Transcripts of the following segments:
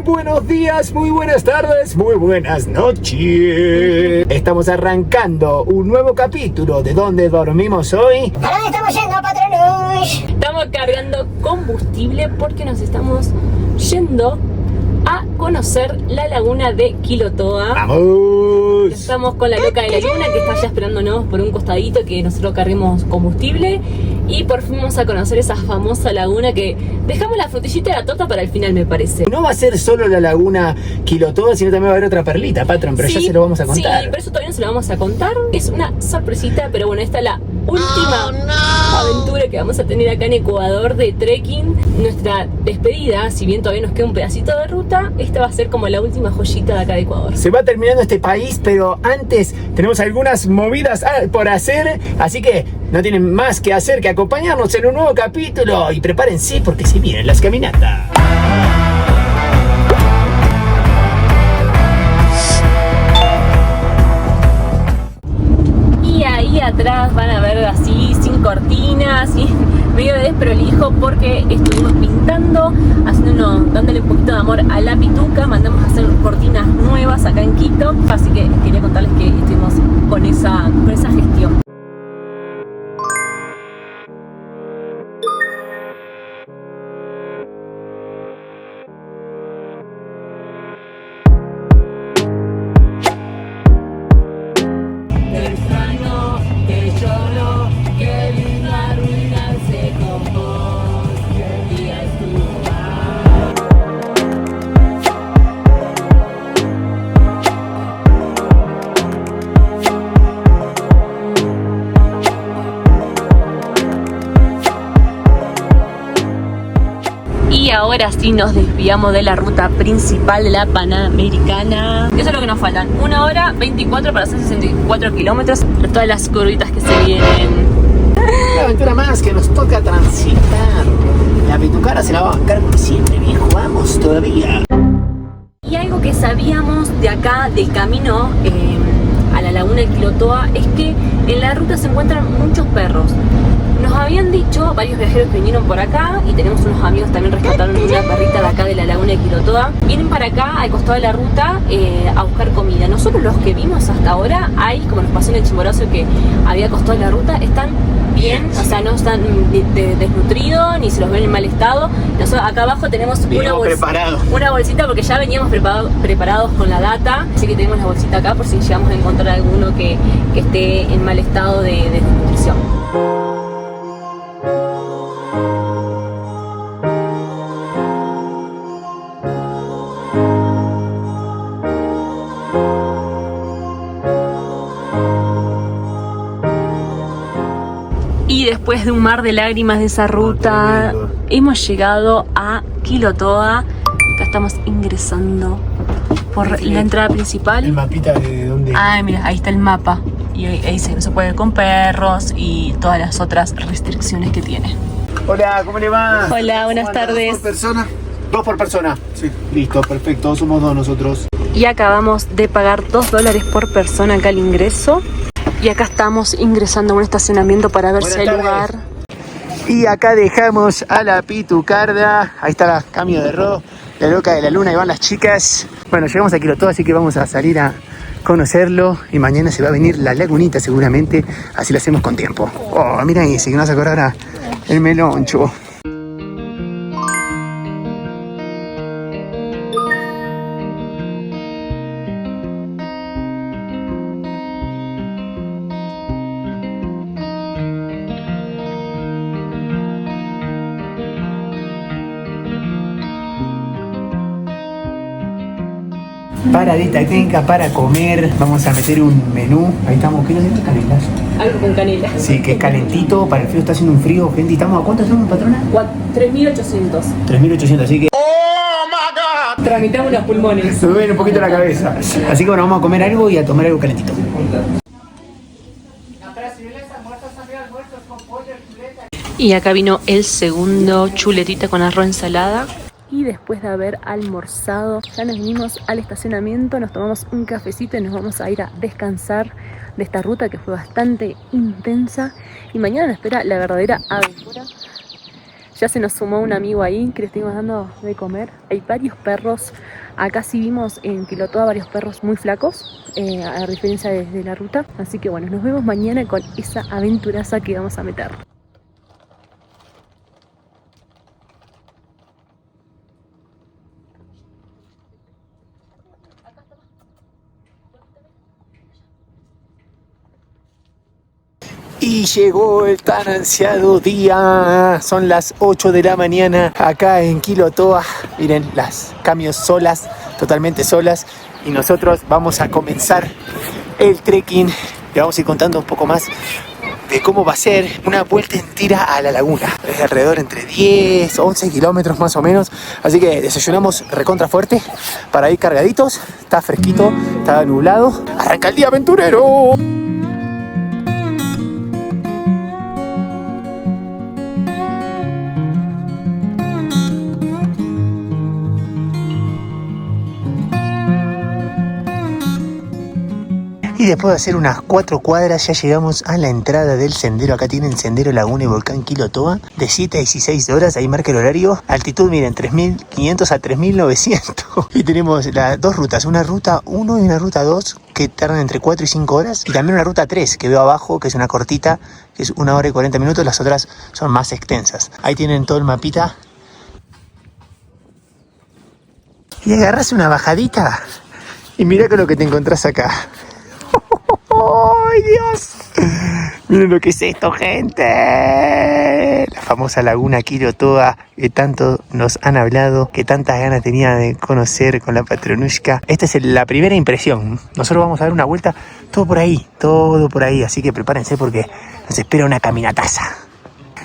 buenos días, muy buenas tardes, muy buenas noches. Estamos arrancando un nuevo capítulo de ¿Dónde dormimos hoy? ¿A dónde estamos yendo, patronos? Estamos cargando combustible porque nos estamos yendo a conocer la laguna de Quilotoa. ¡Vamos! Estamos con la loca de la luna que está allá esperándonos por un costadito que nosotros carguemos combustible. Y por fin vamos a conocer esa famosa laguna que dejamos la frutillita de la torta para el final, me parece. No va a ser solo la laguna Quilotoa, sino también va a haber otra perlita, patrón, pero Sí, ya se lo vamos a contar. Sí, pero eso todavía no se lo vamos a contar. Es una sorpresita, pero bueno, esta es la última aventura que vamos a tener acá en Ecuador de trekking. Nuestra despedida, si bien todavía nos queda un pedacito de ruta, esta va a ser como la última joyita de acá de Ecuador. Se va terminando este país, pero antes tenemos algunas movidas por hacer, así que no tienen más que hacer que acompañarnos en un nuevo capítulo y prepárense porque se vienen las caminatas. Y ahí atrás van a ver así, sin cortinas, y medio desprolijo porque estuvimos pintando, dándole un poquito de amor a la pituca. Mandamos a hacer cortinas nuevas acá en Quito, así que quería contarles que estuvimos con esa gestión. Y ahora sí nos desviamos de la ruta principal de la Panamericana. Eso es lo que nos faltan. 1 hora 24 para hacer 64 kilómetros. Todas las curvitas que se vienen. Una aventura más que nos toca transitar. La pitucara se la va a bancar como siempre, viejo. Vamos todavía. Y algo que sabíamos de acá, del camino a la laguna de Quilotoa, es que en la ruta se encuentran muchos perros. Nos habían dicho varios viajeros que vinieron por acá, y tenemos unos amigos también rescataron una perrita de acá de la laguna de Quilotoa. Vienen para acá al costado de la ruta a buscar comida. Nosotros los que vimos hasta ahora, hay, como nos pasó en el Chimborazo que había al costado de la ruta, están bien, o sea, no están desnutridos ni se los ven en mal estado. Nosotros acá abajo tenemos una bolsita porque ya veníamos preparados con la data, así que tenemos la bolsita acá por si llegamos a encontrar alguno que esté en mal estado de desnutrición. Y después de un mar de lágrimas de esa ruta, hemos llegado a Quilotoa. Acá estamos ingresando por la entrada principal. El mapita de dónde. Ah, mira, ahí está el mapa. Y ahí se puede con perros y todas las otras restricciones que tiene. Hola, ¿cómo le va? Hola, buenas tardes. ¿2 por persona? 2 por persona. Sí. Listo, perfecto. Somos 2 nosotros. Y acabamos de pagar $2 por persona acá al ingreso. Y acá estamos ingresando a un estacionamiento para ver si hay lugar. Y acá dejamos a la pitucarda. Ahí está la cambio de Ro, la loca de la luna, y van las chicas. Bueno, llegamos a Quilotoa, así que vamos a salir a conocerlo. Y mañana se va a venir la lagunita seguramente, así lo hacemos con tiempo. Oh, mira ese que nos acordará el meloncho. Paradita técnica para comer. Vamos a meter un menú. Ahí estamos. ¿Qué nos dieron? Canelas. Algo con canela. Sí, que es calentito. Para el frío está haciendo un frío, gente. ¿Estamos a cuánto estamos, patrona? 3.800. 3.800, así que Tramitamos los pulmones. me duele un poquito la cabeza. Así que bueno, vamos a comer algo y a tomar algo calentito. Y acá vino el segundo, chuletita con arroz ensalada. Y después de haber almorzado, ya nos vinimos al estacionamiento, nos tomamos un cafecito y nos vamos a ir a descansar de esta ruta que fue bastante intensa. Y mañana nos espera la verdadera aventura Ya se nos sumó un amigo ahí que le estuvimos dando de comer. Hay varios perros. Acá sí vimos en Quilotoa varios perros muy flacos, a diferencia de la ruta. Así que bueno, nos vemos mañana con esa aventuraza que vamos a meter. Y llegó el tan ansiado día. Son las 8 de la mañana acá en Quilotoa. Miren, las camiones solas, totalmente solas. Y nosotros vamos a comenzar el trekking. Le vamos a ir contando un poco más de cómo va a ser una vuelta entera a la laguna. Es alrededor entre 10, 11 kilómetros más o menos. Así que desayunamos recontra fuerte para ir cargaditos. Está fresquito, está nublado. ¡Arranca el día aventurero! Y después de hacer unas 4 cuadras ya llegamos a la entrada del sendero. Acá tienen Sendero Laguna y Volcán Quilotoa de 7 a 16 horas. Ahí marca el horario. Altitud, miren, 3.500 a 3.900. Y tenemos las dos rutas. Una ruta 1 y una ruta 2 que tardan entre 4 y 5 horas. Y también una ruta 3 que veo abajo, que es una cortita, que es 1 hora y 40 minutos. Las otras son más extensas. Ahí tienen todo el mapita. Y agarras una bajadita. Y mira con lo que te encontrás acá. ¡Ay, Dios! Miren lo que es esto, gente. La famosa laguna Quilotoa que tanto nos han hablado, que tantas ganas tenía de conocer con la Patronushka. Esta es la primera impresión. Nosotros vamos a dar una vuelta todo por ahí. Así que prepárense porque nos espera una caminataza.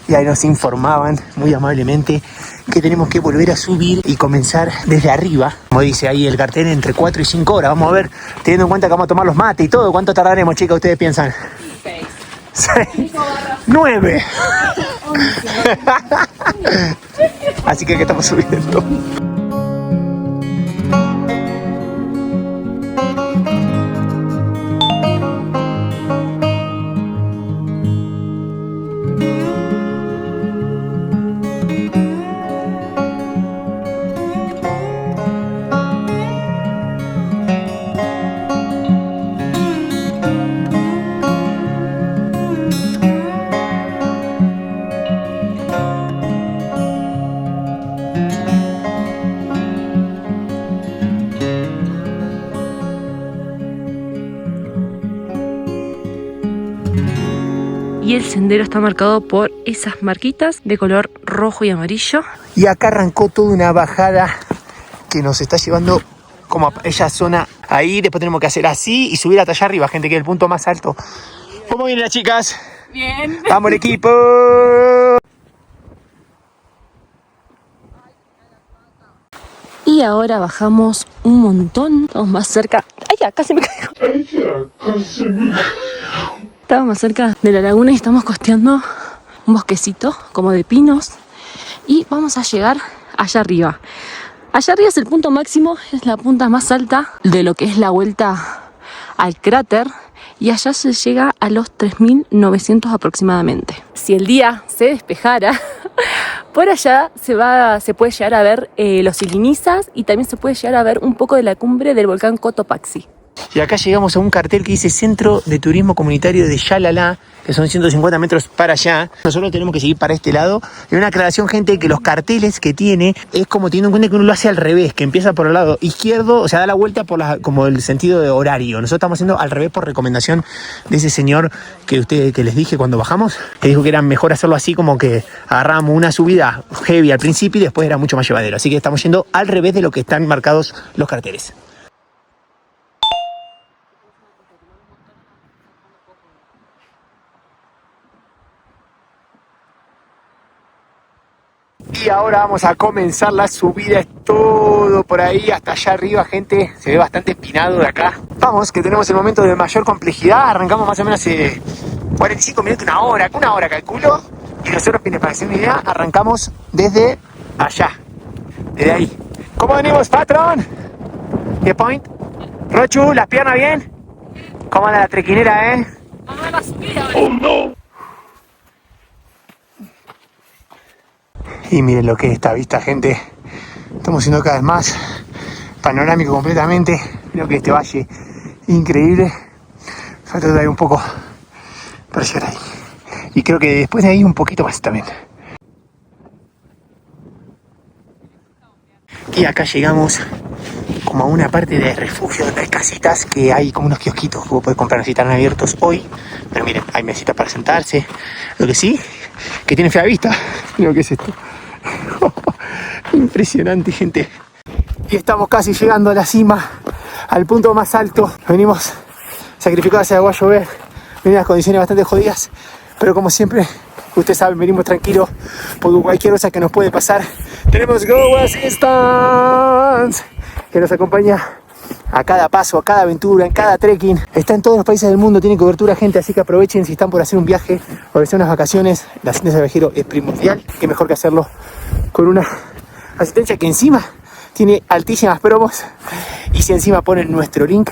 Y ahí nos informaban muy amablemente que tenemos que volver a subir y comenzar desde arriba. Como dice ahí el cartel, entre 4 y 5 horas. Vamos a ver, teniendo en cuenta que vamos a tomar los mates y todo. ¿Cuánto tardaremos, chicas? ¿Ustedes piensan? 6. 9. Así que estamos subiendo. Y el sendero está marcado por esas marquitas de color rojo y amarillo. Y acá arrancó toda una bajada que nos está llevando como a esa zona ahí. Después tenemos que hacer así y subir hasta allá arriba, gente, que es el punto más alto. ¿Cómo vienen las chicas? Bien. ¡Vamos el equipo! Y ahora bajamos un montón. Estamos más cerca. ¡Ay, acá se me cayó! Estamos más cerca de la laguna y estamos costeando un bosquecito como de pinos. Y vamos a llegar allá arriba. Allá arriba es el punto máximo, es la punta más alta de lo que es la vuelta al cráter. Y allá se llega a los 3.900 aproximadamente. Si el día se despejara, por allá se puede llegar a ver los silinizas y también se puede llegar a ver un poco de la cumbre del volcán Cotopaxi. Y acá llegamos a un cartel que dice Centro de Turismo Comunitario de Yalala, que son 150 metros para allá. Nosotros tenemos que seguir para este lado. Y una aclaración, gente, que los carteles que tiene es como teniendo en cuenta que uno lo hace al revés, que empieza por el lado izquierdo, o sea, da la vuelta por como el sentido de horario. Nosotros estamos haciendo al revés por recomendación de ese señor que les dije cuando bajamos, que dijo que era mejor hacerlo así, como que agarrábamos una subida heavy al principio y después era mucho más llevadero. Así que estamos yendo al revés de lo que están marcados los carteles. Y ahora vamos a comenzar la subida, es todo por ahí hasta allá arriba, gente, se ve bastante empinado de acá. Vamos, que tenemos el momento de mayor complejidad, arrancamos más o menos 45 minutos, una hora calculo. Y nosotros, para hacer una idea, arrancamos desde allá, desde ahí. ¿Cómo venimos, patrón? ¿Qué point? Rochu, ¿las piernas bien? ¿Cómo anda la trequinera, ¡Oh, no! Y miren lo que es esta vista, gente. Estamos siendo cada vez más panorámico completamente. Miren lo que es este valle increíble. Falta todavía un poco para llegar ahí. Y creo que después de ahí un poquito más también. Y acá llegamos como a una parte de refugio donde hay casitas, que hay como unos kiosquitos que vos podés comprar, si están abiertos hoy. Pero miren, hay mesitas para sentarse. Lo que sí, que tiene fea vista. Miren lo que es esto. Impresionante, gente. Y estamos casi llegando a la cima, al punto más alto. Venimos sacrificados hacia agua a llover. Vienen las condiciones bastante jodidas, pero como siempre, ustedes saben, venimos tranquilos por cualquier cosa que nos puede pasar. Tenemos Go Assistance, que nos acompaña a cada paso, a cada aventura, en cada trekking. Está en todos los países del mundo, tiene cobertura, gente, así que aprovechen si están por hacer un viaje o hacer unas vacaciones. La asistencia de viajero es primordial, qué mejor que hacerlo con una asistencia que encima tiene altísimas promos. Y si encima ponen nuestro link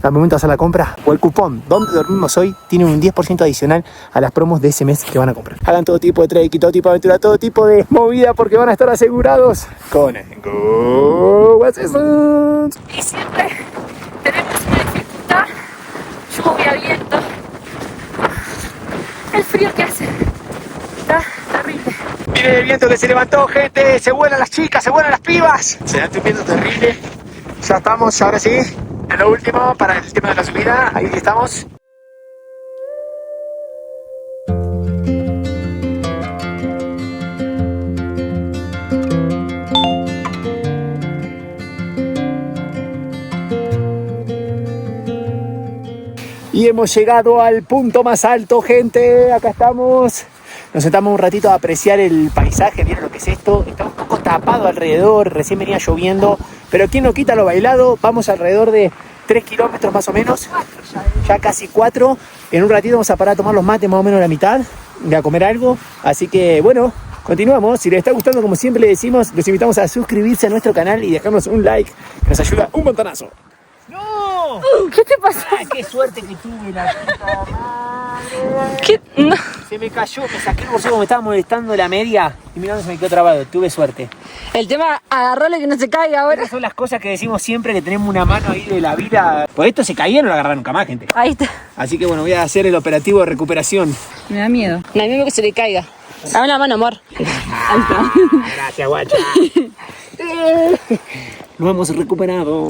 al momento de hacer la compra o el cupón donde dormimos hoy, tienen un 10% adicional a las promos de ese mes que van a comprar. Hagan todo tipo de trek, todo tipo de aventura, todo tipo de movida, porque van a estar asegurados con Go Assistance. Y siempre tenemos una dificultad: lluvia, viento, el frío que hace. Está terrible. Miren el viento que se levantó, gente. Se vuelan las chicas, se vuelan las pibas. Se da un viento terrible. Ya estamos, ahora sí, en lo último para el tema de la subida. Ahí estamos. Y hemos llegado al punto más alto, gente. Acá estamos. Nos sentamos un ratito a apreciar el paisaje. Miren lo que es esto. Está un poco tapado alrededor. Recién venía lloviendo. Pero quién no quita lo bailado. Vamos alrededor de 3 kilómetros más o menos. Ya casi 4. En un ratito vamos a parar a tomar los mates más o menos a la mitad. Y a comer algo. Así que bueno, continuamos. Si les está gustando, como siempre les decimos, los invitamos a suscribirse a nuestro canal y dejarnos un like, que nos ayuda un montonazo. ¡No! ¿Qué te pasa? ¡Ay, qué suerte que tuve, la puta madre! ¿Qué? No. Se me cayó, me saqué el bolsillo, me estaba molestando la media y mirá dónde se me quedó trabado. Tuve suerte. El tema, agarrarle que no se caiga ahora. Esas son las cosas que decimos siempre, que tenemos una mano ahí de la vida. Pues esto se caía y no lo agarraron nunca más, gente. Ahí está. Así que bueno, voy a hacer el operativo de recuperación. Me da miedo. Me da miedo que se le caiga. Dame la mano, amor. Ahí está. Gracias, guacha. Nos hemos recuperado.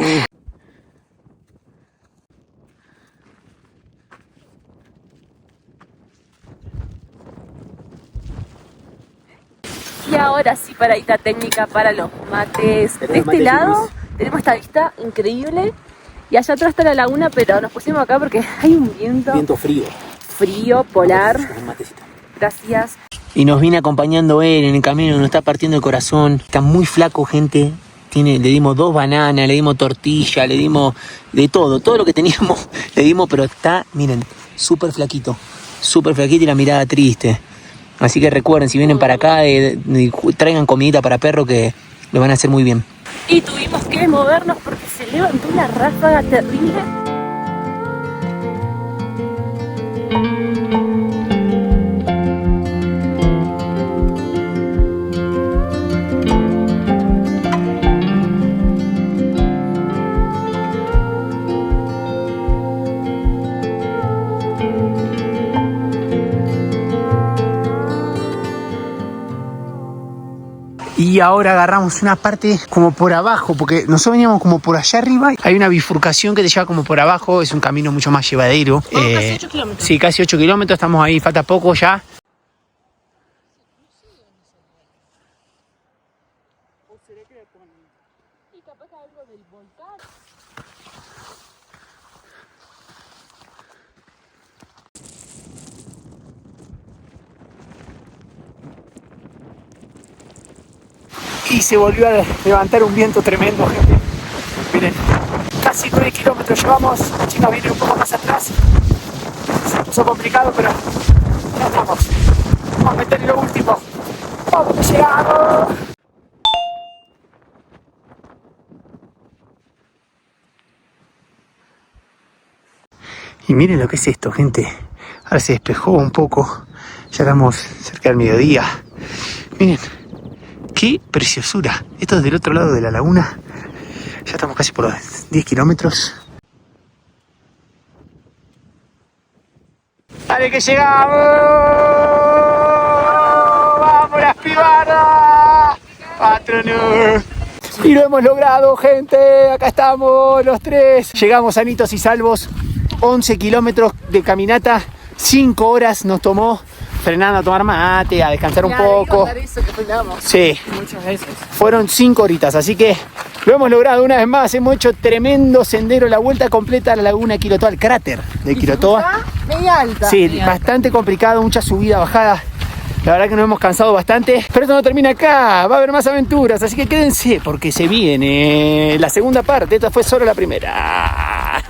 Y ahora sí, paradita técnica para los mates. De este lado tenemos esta vista increíble. Y allá atrás está la laguna, pero nos pusimos acá porque hay un viento. Viento frío. Frío, polar. Gracias. Y nos viene acompañando él en el camino, nos está partiendo el corazón. Está muy flaco, gente. Le dimos 2 bananas, le dimos tortilla, le dimos de todo. Todo lo que teníamos le dimos, pero está, miren, súper flaquito. Súper flaquito y la mirada triste. Así que recuerden, si vienen para acá, traigan comidita para perro que lo van a hacer muy bien. Y tuvimos que movernos porque se levantó una ráfaga terrible. Y ahora agarramos una parte como por abajo, porque nosotros veníamos como por allá arriba. Hay una bifurcación que te lleva como por abajo, es un camino mucho más llevadero. Casi 8 kilómetros. Sí, casi 8 kilómetros, estamos ahí, falta poco ya. Y se volvió a levantar un viento tremendo, gente. Miren, casi 9 kilómetros llevamos. La chica viene un poco más atrás. Se puso complicado, pero ya estamos. Vamos a meter lo último. ¡Vamos, que llegamos! Y miren lo que es esto, gente. Ahora se despejó un poco. Ya estamos cerca del mediodía. Miren. ¡Qué preciosura! Esto es del otro lado de la laguna. Ya estamos casi por los 10 kilómetros. ¡Dale que llegamos! ¡Vamos las pibardas! ¡Patronos! Y lo hemos logrado, gente. Acá estamos los tres. Llegamos sanitos y salvos. 11 kilómetros de caminata. 5 horas nos tomó frenando a tomar mate, a descansar un poco. Eso que frenamos. Sí. Muchas veces. Fueron 5 horitas, así que lo hemos logrado una vez más. Hemos hecho tremendo sendero, la vuelta completa a la laguna de Quilotoa, al cráter de Quilotoa. Media alta. Sí, media bastante complicado, mucha subida, bajada. La verdad que nos hemos cansado bastante. Pero esto no termina acá, va a haber más aventuras, así que quédense porque se viene la segunda parte. Esta fue solo la primera.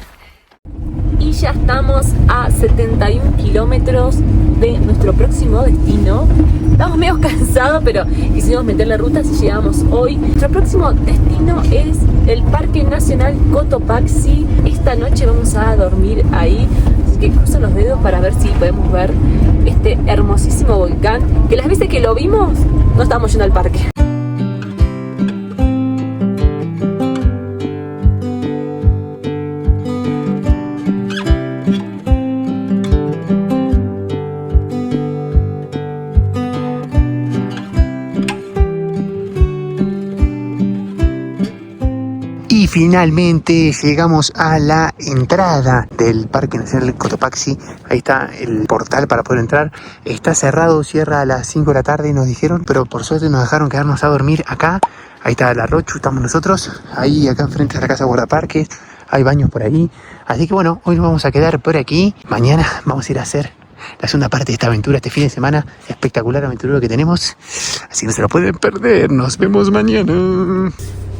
Y ya estamos a 71 kilómetros de nuestro próximo destino. Estamos medio cansados, pero quisimos meter la ruta si llegamos hoy. Nuestro próximo destino es el Parque Nacional Cotopaxi. Esta noche vamos a dormir ahí, así que cruzo los dedos para ver si podemos ver este hermosísimo volcán, que las veces que lo vimos no estábamos yendo al parque. Y finalmente llegamos a la entrada del Parque Nacional Cotopaxi. Ahí está el portal para poder entrar. Está cerrado, cierra a las 5 de la tarde, nos dijeron, pero por suerte nos dejaron quedarnos a dormir acá. Ahí está la Rochu, estamos nosotros. Ahí acá enfrente de la casa guardaparques. Hay baños por ahí. Así que bueno, hoy nos vamos a quedar por aquí. Mañana vamos a ir a hacer la segunda parte de esta aventura, este fin de semana espectacular aventurero que tenemos. Así que no se lo pueden perder. Nos vemos mañana.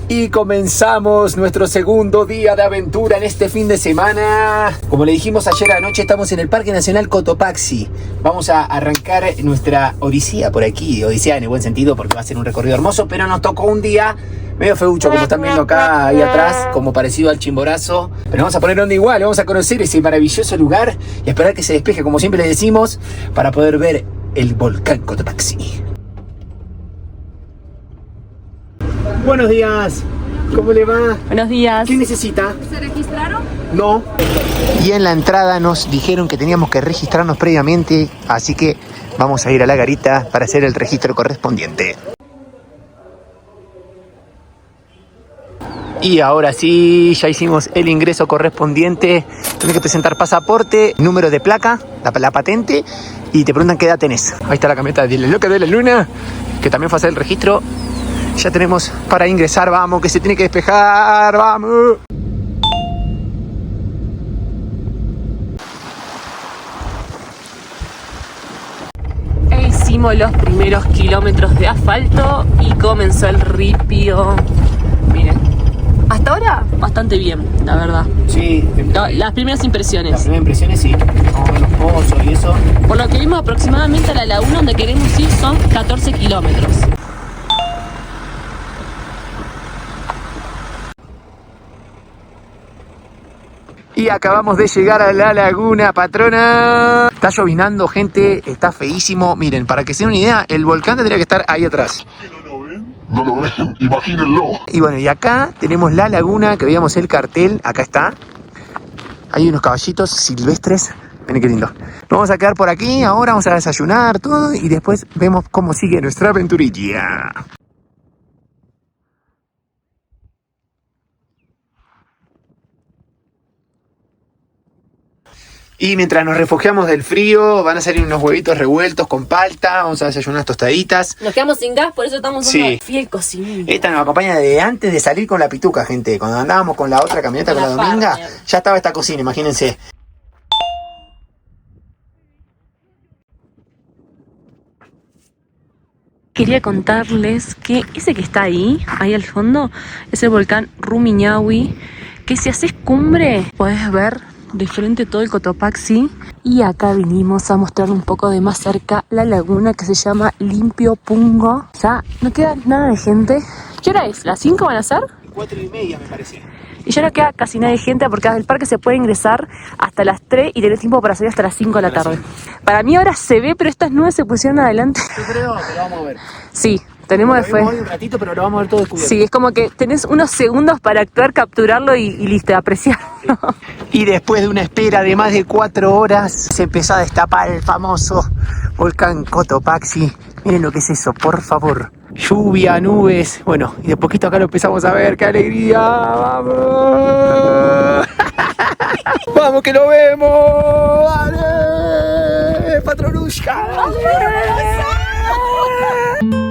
Y comenzamos nuestro segundo día de aventura en este fin de semana. Como le dijimos ayer anoche, estamos en el Parque Nacional Cotopaxi. Vamos a arrancar nuestra odisea por aquí. Odisea en el buen sentido porque va a ser un recorrido hermoso, pero nos tocó un día medio feucho, como están viendo acá, ahí atrás, como parecido al Chimborazo. Pero vamos a poner onda igual, vamos a conocer ese maravilloso lugar y esperar que se despeje, como siempre les decimos, para poder ver el volcán Cotopaxi. Buenos días, ¿cómo le va? Buenos días. ¿Qué necesita? ¿Se registraron? No. Y en la entrada nos dijeron que teníamos que registrarnos previamente, así que vamos a ir a la garita para hacer el registro correspondiente. Y ahora sí, ya hicimos el ingreso correspondiente. Tienes que presentar pasaporte, número de placa, la patente, y te preguntan qué edad tenés. Ahí está la camioneta de la loca de la luna, que también fue a hacer el registro. Ya tenemos para ingresar, vamos, que se tiene que despejar, vamos. Hicimos los primeros kilómetros de asfalto y comenzó el ripio. Miren, hasta ahora bastante bien, la verdad. Sí. Las primeras impresiones. Las primeras impresiones sí, como los pozos y eso. Por lo que vimos aproximadamente a la laguna donde queremos ir son 14 kilómetros. Y acabamos de llegar a la laguna, patrona. Está llovinando, gente, está feísimo. Miren, para que se den una idea, el volcán tendría que estar ahí atrás. No lo ven, imagínenlo. Y bueno, y acá tenemos la laguna, que veíamos el cartel, acá está. Hay unos caballitos silvestres, miren qué lindo. Nos vamos a quedar por aquí, ahora vamos a desayunar, todo, y después vemos cómo sigue nuestra aventurilla. Y mientras nos refugiamos del frío, van a salir unos huevitos revueltos con palta, vamos a desayunar unas tostaditas. Nos quedamos sin gas, por eso estamos Sí. fiel cocinero. Esta nos acompaña de antes de salir con la pituca, gente. Cuando andábamos con la otra camioneta, con la Dominga, farmacia. ya estaba esta cocina, imagínense. Quería contarles que ese que está ahí al fondo, es el volcán Rumiñahui, que si haces cumbre, podés ver de frente todo el Cotopaxi. Y acá vinimos a mostrar un poco de más cerca la laguna que se llama Limpio Pungo. Ya no queda nada de gente. ¿Qué hora es? ¿Las 5 van a ser? 4:30 me parece. Y ya no queda casi nada de gente porque del parque se puede ingresar hasta las 3 y tener tiempo para salir hasta las 5 de la tarde. Para mí ahora se ve, pero estas nubes se pusieron adelante. Yo creo, pero vamos a ver. Sí, Tenemos Lo después. vemos hoy un ratito, pero lo vamos a ver todo descubierto. Sí, es como que tenés unos segundos para actuar, capturarlo y listo, apreciarlo. Y después de una espera de más de 4 horas, se empezó a destapar el famoso volcán Cotopaxi. Miren lo que es eso, por favor. Lluvia, nubes. Bueno, y de poquito acá lo empezamos a ver. ¡Qué alegría! ¡Vamos! ¡Vamos que lo vemos! ¡Dale! ¡Patronushka! ¡Dale!